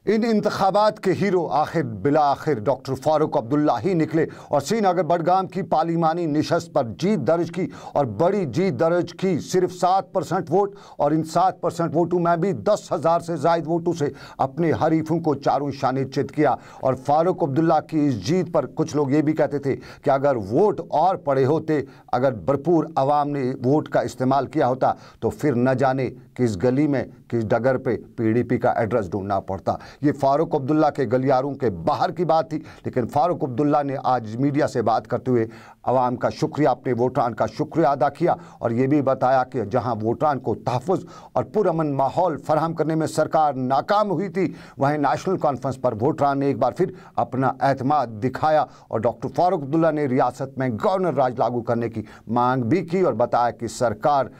इन इंतखाबात के हीरो आखिर बिला आखिर डॉक्टर फारूक अब्दुल्ला ही निकले और श्रीनगर बडगाम की पार्लिमानी निशस्त पर जीत दर्ज की और बड़ी जीत दर्ज की। सिर्फ 7% वोट और इन 7% वोटों में भी 10,000 से ज़ायद वोटों से अपने हरीफों को चारों शाने चित किया। और फारूक अब्दुल्ला की इस जीत पर कुछ लोग ये भी कहते थे कि अगर वोट और पड़े होते, अगर भरपूर आवाम ने वोट का इस्तेमाल किया होता तो फिर न जाने किस गली में किस डगर पे PDP का एड्रेस ढूंढना पड़ता। ये फारूक अब्दुल्ला के गलियारों के बाहर की बात थी, लेकिन फारूक अब्दुल्ला ने आज मीडिया से बात करते हुए आवाम का शुक्रिया, अपने वोटरान का शुक्रिया अदा किया और ये भी बताया कि जहां वोटरान को तहफ़्फ़ुज़ और पुरअमन माहौल फराहम करने में सरकार नाकाम हुई थी, वहीं नेशनल कॉन्फ्रेंस पर वोटरान ने एक बार फिर अपना एतमाद दिखाया और डॉक्टर फारूक अब्दुल्ला ने रियासत में गवर्नर राज लागू करने की मांग भी की और बताया कि सरकार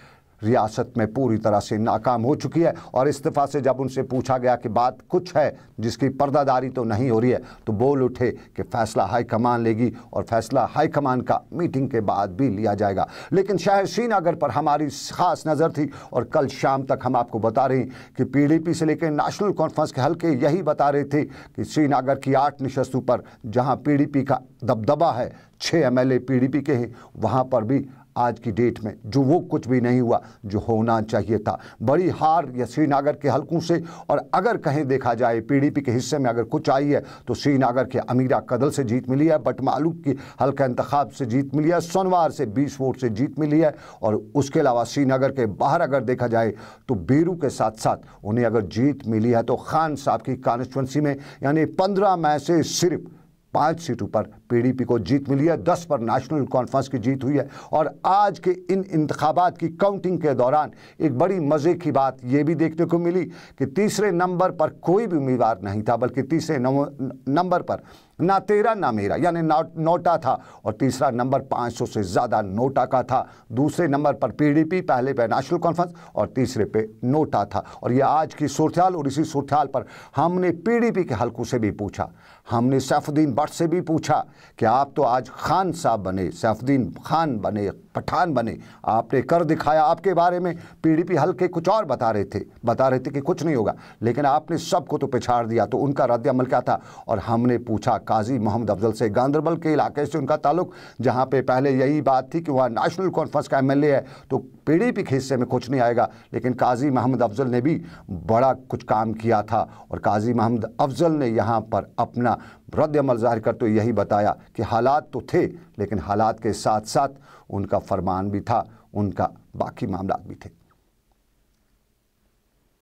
रियासत में पूरी तरह से नाकाम हो चुकी है। और इस्तीफ़ा से जब उनसे पूछा गया कि बात कुछ है जिसकी पर्दादारी तो नहीं हो रही है, तो बोल उठे कि फ़ैसला हाईकमान लेगी और फ़ैसला हाईकमान का मीटिंग के बाद भी लिया जाएगा। लेकिन शहर श्रीनगर पर हमारी ख़ास नज़र थी और कल शाम तक हम आपको बता रहे हैं कि PDP से लेकर नेशनल कॉन्फ्रेंस के हल्के यही बता रहे थे कि श्रीनगर की 8 निशस्तों पर जहाँ PDP का दबदबा है, 6 MLA PDP के हैं, वहाँ पर भी आज की डेट में जो वो कुछ भी नहीं हुआ जो होना चाहिए था। बड़ी हार या श्रीनगर के हलकों से, और अगर कहीं देखा जाए PDP के हिस्से में अगर कुछ आई है तो श्रीनगर के अमीरा कदल से जीत मिली है, बटमालू की हल्का इंतखाब से जीत मिली है, सोनवार से 20 वोट से जीत मिली है। और उसके अलावा श्रीनगर के बाहर अगर देखा जाए तो बेरू के साथ साथ उन्हें अगर जीत मिली है तो खान साहब की कॉन्स्टिट्यूंसी में यानी 15 में से सिर्फ 5 सीटों पर PDP को जीत मिली है, 10 पर नेशनल कॉन्फ्रेंस की जीत हुई है। और आज के इन इंतखाबात की काउंटिंग के दौरान एक बड़ी मज़े की बात ये भी देखने को मिली कि तीसरे नंबर पर कोई भी उम्मीदवार नहीं था, बल्कि तीसरे नंबर पर ना तेरा ना मेरा यानी नोटा था और तीसरा नंबर 500 से ज़्यादा नोटा का था। दूसरे नंबर पर PDP, पहले पे नेशनल कॉन्फ्रेंस और तीसरे पे नोटा था। और ये आज की सूरत-ए-हाल, और इसी सूरत-ए-हाल पर हमने PDP के हलकों से भी पूछा, हमने सैफुद्दीन भट्ट से भी पूछा कि आप तो आज खान साहब बने, सैफुद्दीन खान बने, पठान बने, आपने कर दिखाया। आपके बारे में PDP हल्के कुछ और बता रहे थे कि कुछ नहीं होगा, लेकिन आपने सबको तो पिछाड़ दिया। तो उनका रद्द अमल क्या था? और हमने पूछा काजी मोहम्मद अफजल से, गांधरबल के इलाके से उनका ताल्लुक, जहां पे पहले यही बात थी कि वहाँ नेशनल कॉन्फ्रेंस का MLA है तो PDP के हिस्से में कुछ नहीं आएगा, लेकिन काजी मोहम्मद अफजल ने भी बड़ा कुछ काम किया था। और काजी मोहम्मद अफजल ने यहाँ पर अपना रद्द अमल ज़ाहिर करते हुए यही बताया कि हालात तो थे, लेकिन हालात के साथ साथ उनका फरमान भी था, उनका बाकी मामला भी थे।